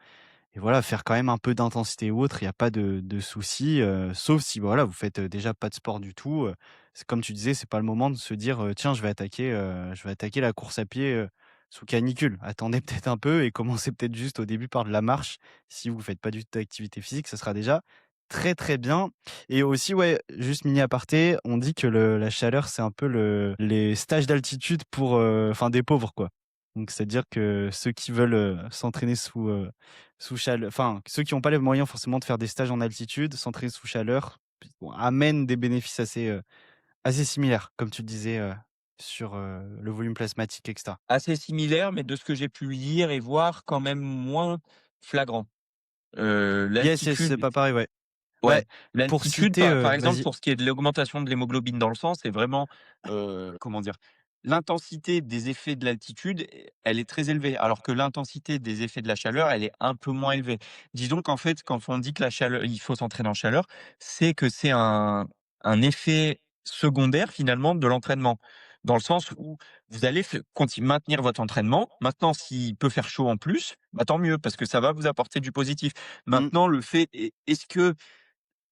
et voilà, faire quand même un peu d'intensité ou autre, il y a pas de souci, sauf si, voilà, vous faites, déjà pas de sport du tout, c'est comme tu disais, c'est pas le moment de se dire, «Tiens, je vais attaquer la course à pied, sous canicule». Attendez peut-être un peu et commencez peut-être juste au début par de la marche. Si vous faites pas du tout d'activité physique, ça sera déjà très, très bien et aussi, ouais, juste mini aparté, on dit que le la chaleur, c'est un peu les stages d'altitude pour, enfin des pauvres, quoi. Donc c'est-à-dire que ceux qui veulent, s'entraîner sous chaleur, enfin, ceux qui ont pas les moyens forcément de faire des stages en altitude, s'entraîner sous chaleur, bon, amènent des bénéfices assez similaires, comme tu le disais, sur, le volume plasmatique et cetera. Assez similaire, mais de ce que j'ai pu lire et voir, quand même moins flagrant. Yes, yes, c'est L'altitude pas pareil, ouais. Bah, Ouais, pour l'altitude, citer, par exemple, vas-y. pour ce qui est de l'augmentation de l'hémoglobine dans le sang, c'est vraiment, comment dire? L'intensité des effets de l'altitude, elle est très élevée, alors que l'intensité des effets de la chaleur, elle est un peu moins élevée. Disons qu'en fait, quand on dit que la chaleur il faut s'entraîner en chaleur, c'est que c'est un effet secondaire finalement de l'entraînement. Dans le sens où vous allez maintenir votre entraînement. Maintenant, s'il peut faire chaud en plus, bah, tant mieux parce que ça va vous apporter du positif. Mmh. Maintenant le fait est-ce que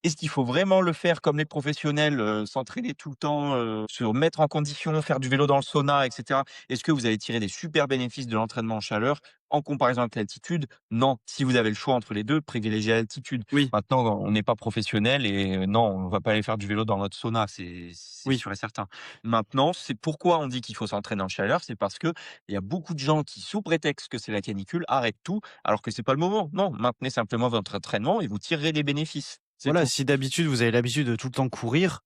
Est-ce qu'il faut vraiment le faire comme les professionnels, s'entraîner tout le temps, se mettre en condition, faire du vélo dans le sauna et cetera? Est-ce que vous allez tirer des super bénéfices de l'entraînement en chaleur en comparaison avec l'altitude? Non. Si vous avez le choix entre les 2, privilégiez l'altitude. Oui, Maintenant, on n'est pas professionnel et non, on va pas aller faire du vélo dans notre sauna, c'est oui. sûr et certain. Maintenant, c'est pourquoi on dit qu'il faut s'entraîner en chaleur, c'est parce qu'il y a beaucoup de gens qui, sous prétexte que c'est la canicule, arrêtent tout alors que c'est pas le moment. Non, maintenez simplement votre entraînement et vous tirerez des bénéfices, c'est Voilà, tout. si d'habitude vous avez l'habitude de tout le temps courir,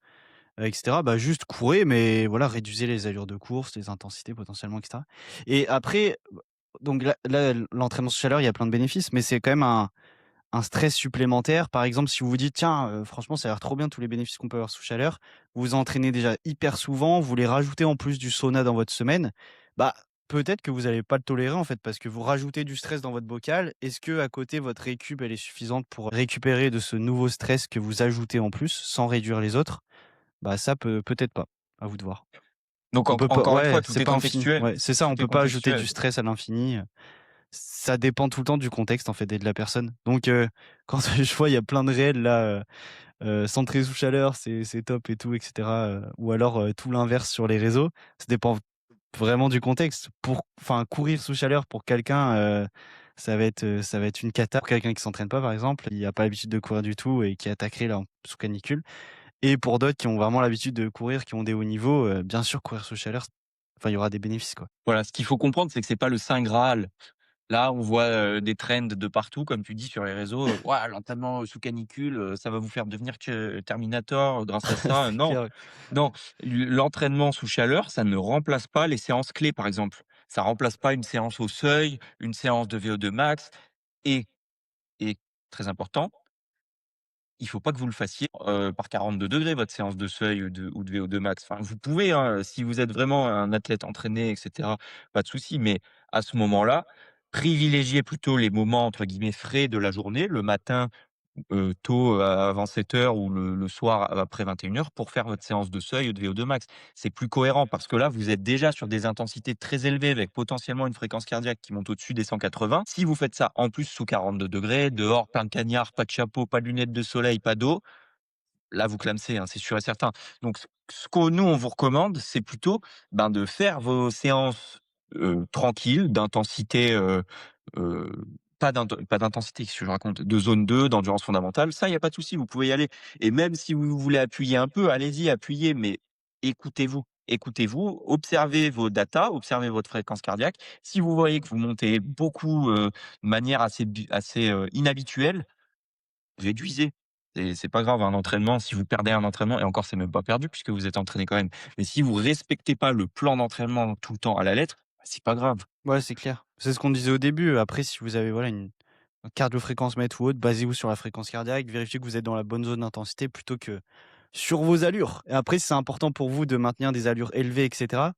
et cetera, bah, juste courez, mais voilà, réduisez les allures de course, les intensités potentiellement, et cetera. Et après, donc là, l'entraînement sous chaleur, il y a plein de bénéfices, mais c'est quand même un stress supplémentaire. Par exemple, si vous vous dites: «Tiens, franchement, ça a l'air trop bien tous les bénéfices qu'on peut avoir sous chaleur», vous vous entraînez déjà hyper souvent, vous voulez rajouter en plus du sauna dans votre semaine, bah, peut-être que vous allez pas le tolérer, en fait, parce que vous rajoutez du stress dans votre bocal. Est-ce que à côté, votre récup, elle est suffisante pour récupérer de ce nouveau stress que vous ajoutez en plus, sans réduire les autres? Bah, ça peut-être pas, à vous de voir. Donc On peut pas, encore une ouais, fois, tout c'est est pas infini. contextuel, Ouais, c'est ça, on tout est peut pas ajouter du contextuel. stress à l'infini. Ça dépend tout le temps du contexte, en fait, et de la personne. Donc quand je vois, il y a plein de réels là, centrés sous chaleur, c'est top et tout, et cetera, ou alors, tout l'inverse sur les réseaux. Ça dépend vraiment du contexte. Courir sous chaleur pour quelqu'un, ça va être une cata. Pour quelqu'un qui s'entraîne pas, par exemple, il a pas l'habitude de courir du tout et qui attaquerait là, sous canicule. Et pour d'autres qui ont vraiment l'habitude de courir, qui ont des hauts niveaux, bien sûr, courir sous chaleur, il y aura des bénéfices, quoi. Voilà, ce qu'il faut comprendre, c'est que c'est pas le saint graal. Là, on voit, des trends de partout, comme tu dis sur les réseaux, «Ouah, l'entraînement sous canicule, ça va vous faire devenir que Terminator grâce à ça». C'est Non, clair, ouais. non, l'entraînement sous chaleur, ça ne remplace pas les séances clés, par exemple. Ça remplace pas une séance au seuil, une séance de VO2 max et et très important, il faut pas que vous le fassiez, par 42 degrés votre séance de seuil, ou de VO2 max. Enfin, vous pouvez, hein, si vous êtes vraiment un athlète entraîné et cetera, pas de souci, mais à ce moment-là, privilégiez plutôt les moments entre guillemets «frais» de la journée, le matin tôt, avant 7 heures ou le soir après 21 heures pour faire votre séance de seuil de VO2 max. C'est plus cohérent parce que là, vous êtes déjà sur des intensités très élevées avec potentiellement une fréquence cardiaque qui monte au-dessus des 180. Si vous faites ça en plus sous 42 degrés, dehors, plein de cagnards, pas de chapeau, pas de lunettes de soleil, pas d'eau, là, vous clamsez, hein, c'est sûr et certain. Donc ce que nous, on vous recommande, c'est plutôt, ben, de faire vos séances, tranquilles, d'intensité, heu, pas d'intensité, qu'est-ce que je raconte? De zone 2 d'endurance fondamentale, ça, il y a pas de souci, vous pouvez y aller et même si vous voulez appuyer un peu, allez-y, appuyez, mais écoutez-vous. Écoutez-vous, observez vos datas, observez votre fréquence cardiaque. Si vous voyez que vous montez beaucoup, de manière assez, inhabituelle, réduisez. C'est pas grave, un entraînement, si vous perdez un entraînement et encore c'est même pas perdu puisque vous êtes entraîné quand même. Mais si vous respectez pas le plan d'entraînement tout le temps à la lettre, bah, c'est pas grave. Ouais, c'est clair. C'est ce qu'on disait au début. Après, si vous avez, voilà, une un cardio-fréquence mètre ou autre, basez-vous sur la fréquence cardiaque, vérifiez que vous êtes dans la bonne zone d'intensité plutôt que sur vos allures. Et après, c'est important pour vous de maintenir des allures élevées, et cetera,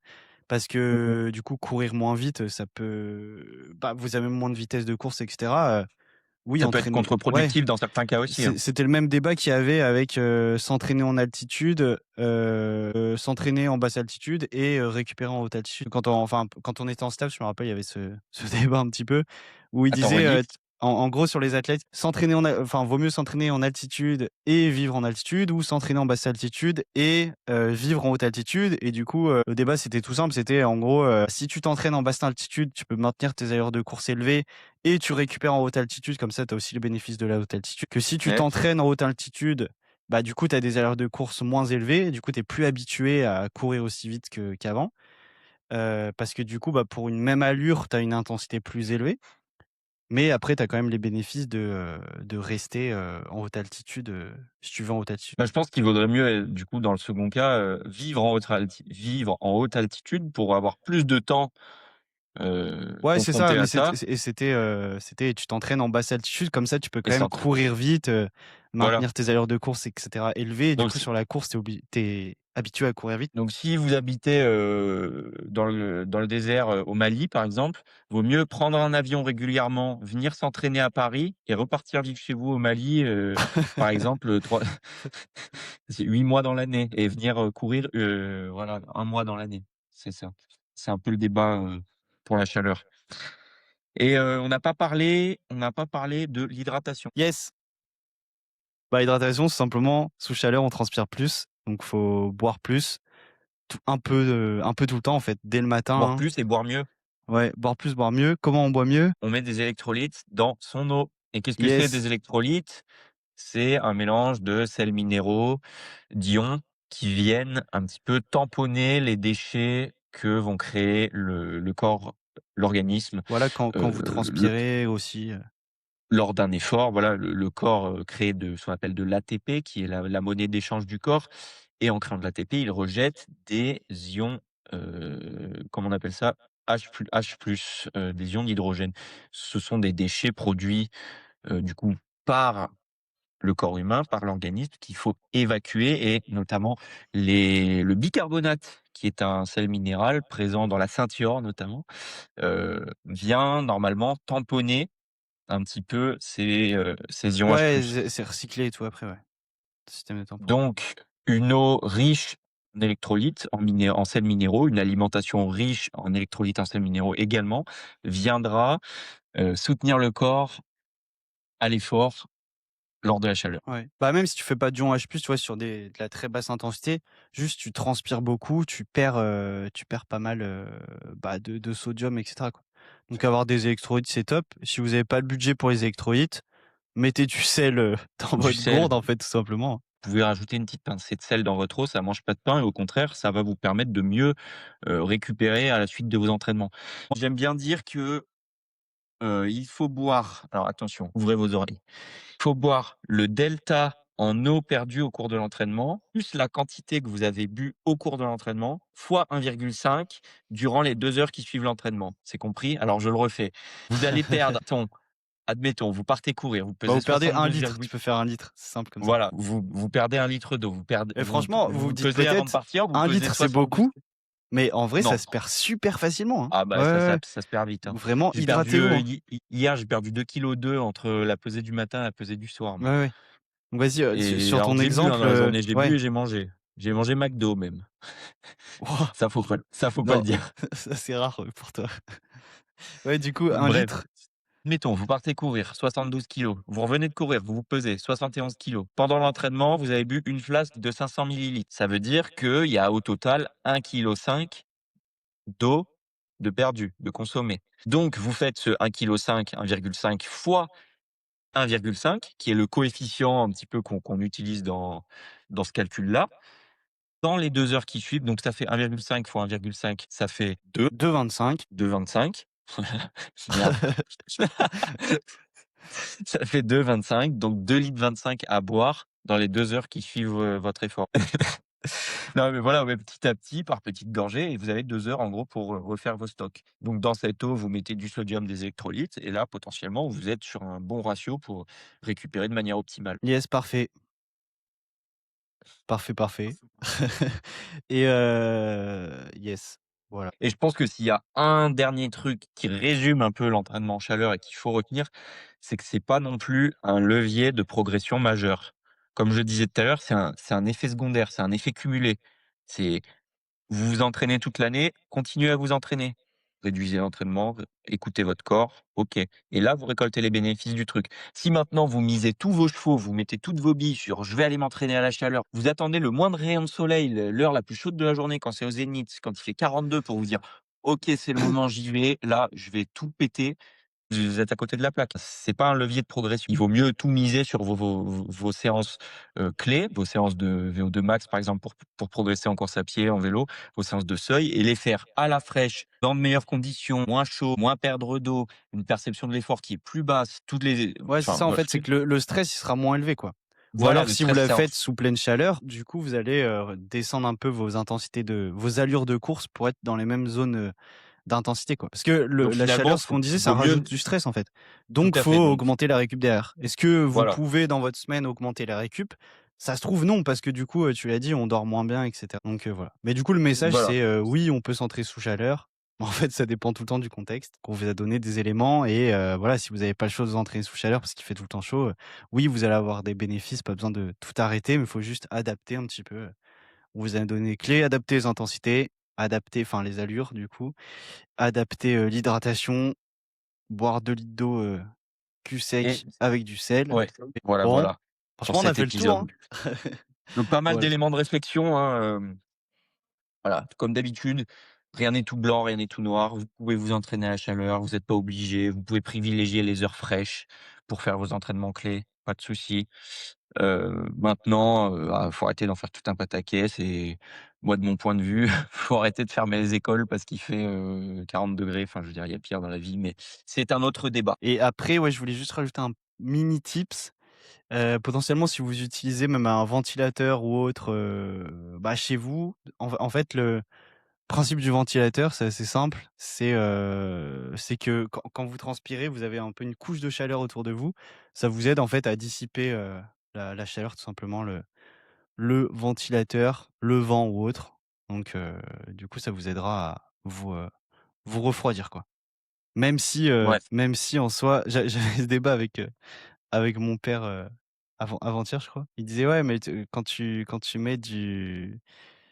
parce Mmh. que, du coup, courir moins vite, ça peut, bah, vous avez moins de vitesse de course, et cetera. Oui, Ça peut être entraîner, ouais. contre-productif dans certains cas aussi, hein. C'était le même débat qu'il y avait avec, s'entraîner en altitude, s'entraîner en basse altitude et récupérer en haute altitude. Quand on était en stage, je me rappelle, il y avait ce débat un petit peu où il Attends, disait, redis? t en gros sur les athlètes, vaut mieux s'entraîner en altitude et vivre en altitude ou s'entraîner en basse altitude et vivre en haute altitude. Et du coup, le débat, c'était tout simple, c'était en gros, si tu t'entraînes en basse altitude, tu peux maintenir tes allures de course élevées et tu récupères en haute altitude, comme ça tu as aussi le bénéfice de la haute altitude. Que si tu Ouais. t'entraînes en haute altitude, bah, du coup, tu as des allures de course moins élevées, du coup, tu es plus habitué à courir aussi vite qu'avant. Parce que du coup, bah, pour une même allure, tu as une intensité plus élevée, mais après tu as quand même les bénéfices de rester, en haute altitude, si tu veux en haute altitude. Bah, je pense qu'il vaudrait mieux, du coup, dans le second cas, vivre en haute altitude pour avoir plus de temps, Ouais, c'est ça, confronté mais à ça c'était tu t'entraînes en basse altitude, comme ça tu peux et quand même courir vite, voilà. maintenir tes allures de course, et cetera, élevées, et du Donc coup sur la course, tu habitué à courir vite. Donc si vous habitez, dans le désert, au Mali, par exemple, vaut mieux prendre un avion régulièrement, venir s'entraîner à Paris et repartir vivre chez vous au Mali, par exemple, 3 c'est 8 mois dans l'année et venir, courir, voilà, 1 mois dans l'année. C'est ça. C'est un peu le débat, pour la chaleur et on n'a pas parlé de l'hydratation. Yes. Bah, hydratation, c'est simplement sous chaleur, on transpire plus, donc faut boire plus, un peu tout le temps en fait, dès le matin, Boire hein. plus et boire mieux. Ouais, boire plus, boire mieux. Comment on boit mieux? On met des électrolytes dans son eau. Et qu'est-ce que c'est des Yes, électrolytes? C'est un mélange de sels minéraux, d'ions qui viennent un petit peu tamponner les déchets que vont créer le corps, l'organisme, voilà quand vous le transpirez aussi, lors d'un effort. Voilà, le corps, crée de ce qu'on appelle de l'ATP qui est la monnaie d'échange du corps et en créant de l'ATP, il rejette des ions, comment on appelle ça? H+, des ions d'hydrogène. Ce sont des déchets produits, du coup par le corps humain, par l'organisme qu'il faut évacuer et notamment le bicarbonate qui est un sel minéral présent dans la ceinture notamment, vient normalement tamponner un petit peu ces ions ouais, H+. c'est recyclé et tout après, ouais. Système de tampon. Donc une eau riche en électrolytes, en sels minéraux, une alimentation riche en électrolytes, en sels minéraux également, viendra, soutenir le corps à l'effort lors de la chaleur. Ouais. Bah, même si tu fais pas de ion H+, tu vois, sur de la très basse intensité, juste tu transpires beaucoup, tu perds pas mal, bah, de sodium et cetera, quoi. Donc avoir des électrolytes, c'est top. Si vous avez pas le budget pour les électrolytes, mettez du sel, dans Du votre sel, gourde, en fait, tout simplement, hein. vous pouvez rajouter une petite pincée de sel dans votre eau, ça mange pas de pain et au contraire, ça va vous permettre de mieux, récupérer à la suite de vos entraînements. J'aime bien dire que, il faut boire, alors attention, ouvrez vos oreilles. Il faut boire le delta en eau perdue au cours de l'entraînement, plus la quantité que vous avez bu au cours de l'entraînement, fois 1,5 durant les 2 heures qui suivent l'entraînement. C'est compris? Alors je le refais. Vous allez perdre admettons, vous partez courir, vous Bah, pesez vous perdez 1 72 litre, tu peux faire 1 litre, c'est simple comme ça. voilà, vous perdez 1 litre d'eau, Et franchement, vous vous vous dites pesez avant de peut-être: partir, vous 1 pesez litre, c'est 72 beaucoup, mais en vrai, ça non. se perd super facilement, hein. Ah Ouais, bah, ouais, ouais. ça se perd vite, hein. Donc vraiment, J'ai perdu, hydratez-vous, hein. hier, j'ai perdu 2,2 kg entre la pesée du matin et la pesée du soir, Ouais, moi. ouais. Donc vas-y, Et sur alors ton j'ai bu, hein, exemple, dans la journée, j'ai bu ouais. et j'ai mangé. J'ai mangé McDo même. Wouah! Ça faut pas le Non, dire. ça c'est rare, pour toi. Ouais, du coup, un Bref, litre, mettons, vous partez courir 72 kilogrammes, vous revenez de courir, vous vous pesez 71 kilogrammes. Pendant l'entraînement, vous avez bu une flasque de 500 millilitres. Ça veut dire qu'il y a au total 1,5 kg d'eau de perdu, de consommé. Donc vous faites ce 1,5 kg, 1,5 fois 1,5 qui est le coefficient un petit peu qu'on utilise dans ce calcul-là. Dans les 2 heures qui suivent, donc ça fait 1,5 fois 1,5, ça fait 2, 2,25. 2,25. Merde. Ça fait 2,25, donc 2,25 litres à boire dans les 2 heures qui suivent, votre effort. Non, mais voilà, ouais, petit à petit, par petites gorgées et vous avez 2 heures en gros pour, refaire vos stocks. Donc dans cette eau, vous mettez du sodium, des électrolytes et là, potentiellement, vous êtes sur un bon ratio pour récupérer de manière optimale. Yes, parfait. Parfait, parfait. Et yes, voilà. Et je pense que s'il y a un dernier truc qui résume un peu l'entraînement en chaleur et qu'il faut retenir, c'est que c'est pas non plus un levier de progression majeur. Comme je disais tout à l'heure, c'est un effet secondaire, c'est un effet cumulé. C'est vous vous entraînez toute l'année, continuez à vous entraîner. Réduisez l'entraînement, écoutez votre corps, OK. Et là, vous récoltez les bénéfices du truc. Si maintenant vous misez tous vos chevaux, vous mettez toutes vos billes sur: «Je vais aller m'entraîner à la chaleur», vous attendez le moindre rayon de soleil, l'heure la plus chaude de la journée, quand c'est au zénith, quand il fait 42 pour vous dire: «OK, c'est le moment, j'y vais, là, je vais tout péter». Vous êtes à côté de la plaque. C'est pas un levier de progression. Il vaut mieux tout miser sur vos séances, clés, vos séances de VO2 max, par exemple, pour progresser en course à pied, en vélo, vos séances de seuil et les faire à la fraîche, dans de meilleures conditions, moins chaud, moins perdre d'eau, une perception de l'effort qui est plus basse, toutes les Ouais, c'est enfin, ça, en bref, fait, c'est que le stress, il sera moins élevé, quoi. Ou voilà, alors le si vous stress, la ça faites sous pleine chaleur, du coup, vous allez, descendre un peu vos allures de course pour être dans les mêmes zones, d'intensité, quoi. Parce que donc la finalement, chaleur, ce qu'on disait, ça vaut mieux rajoute du stress, en fait. tout Donc à faut fait, donc augmenter la récup derrière. Est-ce que vous voilà, pouvez, dans votre semaine, augmenter la récup? Ça se trouve, non, parce que du coup, tu l'as dit, on dort moins bien et cetera. Donc voilà. Mais du coup, le message, voilà. c'est, oui, on peut s'entraîner sous chaleur. En fait, ça dépend tout le temps du contexte, qu'on vous a donné des éléments et voilà, si vous n'avez pas le choix de vous entraîner sous chaleur parce qu'il fait tout le temps chaud, oui, vous allez avoir des bénéfices, pas besoin de tout arrêter, mais il faut juste adapter un petit peu, on vous a donné les clés, adapter les intensités, adapter enfin les allures du coup, adapter, l'hydratation, boire 2 litres d'eau, cul Et sec avec du sel. ouais, voilà, Bon, voilà. pour Franchement, on a cet fait le tour, épisode. hein. Donc pas mal Ouais. d'éléments de réflexion, hein, voilà, comme d'habitude, rien n'est tout blanc, rien n'est tout noir. Vous pouvez vous entraîner à la chaleur, vous êtes pas obligé. Vous pouvez privilégier les heures fraîches pour faire vos entraînements clés, pas de souci. Maintenant, faut arrêter d'en faire tout un pataquès et moi, de mon point de vue, faut arrêter de fermer les écoles parce qu'il fait, 40°. Enfin, je veux dire, il y a pire dans la vie, mais c'est un autre débat. Et après, ouais, je voulais juste rajouter un mini tips. Potentiellement, si vous utilisez même un ventilateur ou autre, bah, chez vous, en fait, le principe du ventilateur, c'est assez simple. C'est que quand vous transpirez, vous avez un peu une couche de chaleur autour de vous. Ça vous aide, en fait, à dissiper, la chaleur, tout simplement, le ventilateur, le vent ou autre. Donc du coup, ça vous aidera à vous refroidir, quoi. Ouais. Même si en soi, j'avais ce débat avec mon père, avant-hier, je crois. Il disait: «Ouais, mais te quand tu mets du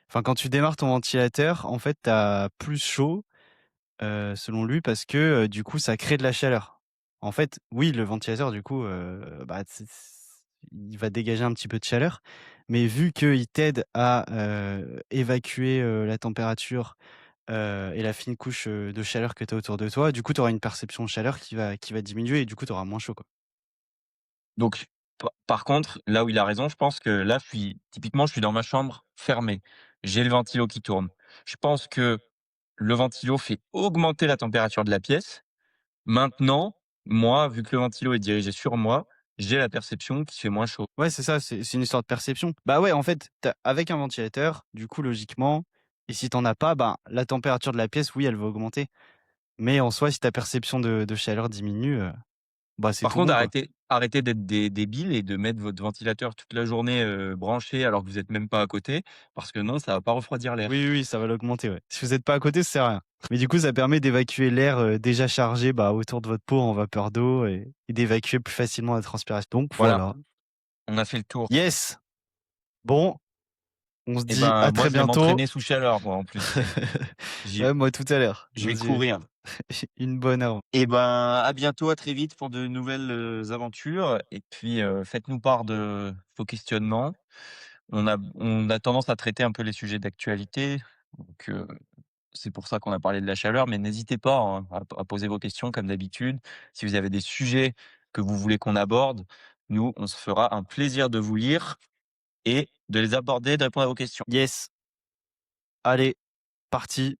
enfin, quand tu démarres ton ventilateur, en fait, tu as plus chaud», selon lui, parce que, du coup, ça crée de la chaleur. En fait, oui, le ventilateur, du coup, bah, il va dégager un petit peu de chaleur, mais vu qu'il t'aide à, évacuer, la température, et la fine couche, de chaleur que tu as autour de toi, du coup, tu auras une perception de chaleur qui va diminuer et du coup, tu auras moins chaud, quoi. Donc par contre, là où il a raison, je pense que là, je suis dans ma chambre fermée. J'ai le ventilo qui tourne. Je pense que le ventilo fait augmenter la température de la pièce. Maintenant, moi, vu que le ventilo est dirigé sur moi, j'ai la perception qu'il fait moins chaud. Ouais, c'est ça, c'est une histoire de perception. Bah, ouais, en fait, tu avec un ventilateur, du coup, logiquement et si tu en as pas, bah, la température de la pièce, oui, elle va augmenter. Mais en soi, si ta perception de chaleur diminue, bah, c'est Par tout contre, bon, quoi. arrêtez d'être des débiles et de mettre votre ventilateur toute la journée, branché alors que vous êtes même pas à côté, parce que non, ça va pas refroidir l'air. Oui, oui, ça va l'augmenter, ouais. Si vous êtes pas à côté, ça sert à rien. Mais du coup, ça permet d'évacuer l'air, déjà chargé, bah, autour de votre peau en vapeur d'eau et d'évacuer plus facilement la transpiration. Donc Voilà, voilà. on a fait le tour. Yes! Bon, on se Et dit ben, à moi, très je vais bientôt. m'entraîner sous chaleur, moi, en plus. Ouais, moi tout à l'heure. Je Je vais vous dis courir. une bonne heure. Et ben, à bientôt, à très vite pour de nouvelles, aventures et puis, faites-nous part de vos questionnements. On a tendance à traiter un peu les sujets d'actualité, donc c'est pour ça qu'on a parlé de la chaleur, mais n'hésitez pas, hein, à poser vos questions comme d'habitude. Si vous avez des sujets que vous voulez qu'on aborde, nous, on se fera un plaisir de vous lire et de les aborder, de répondre à vos questions. Yes, allez, parti.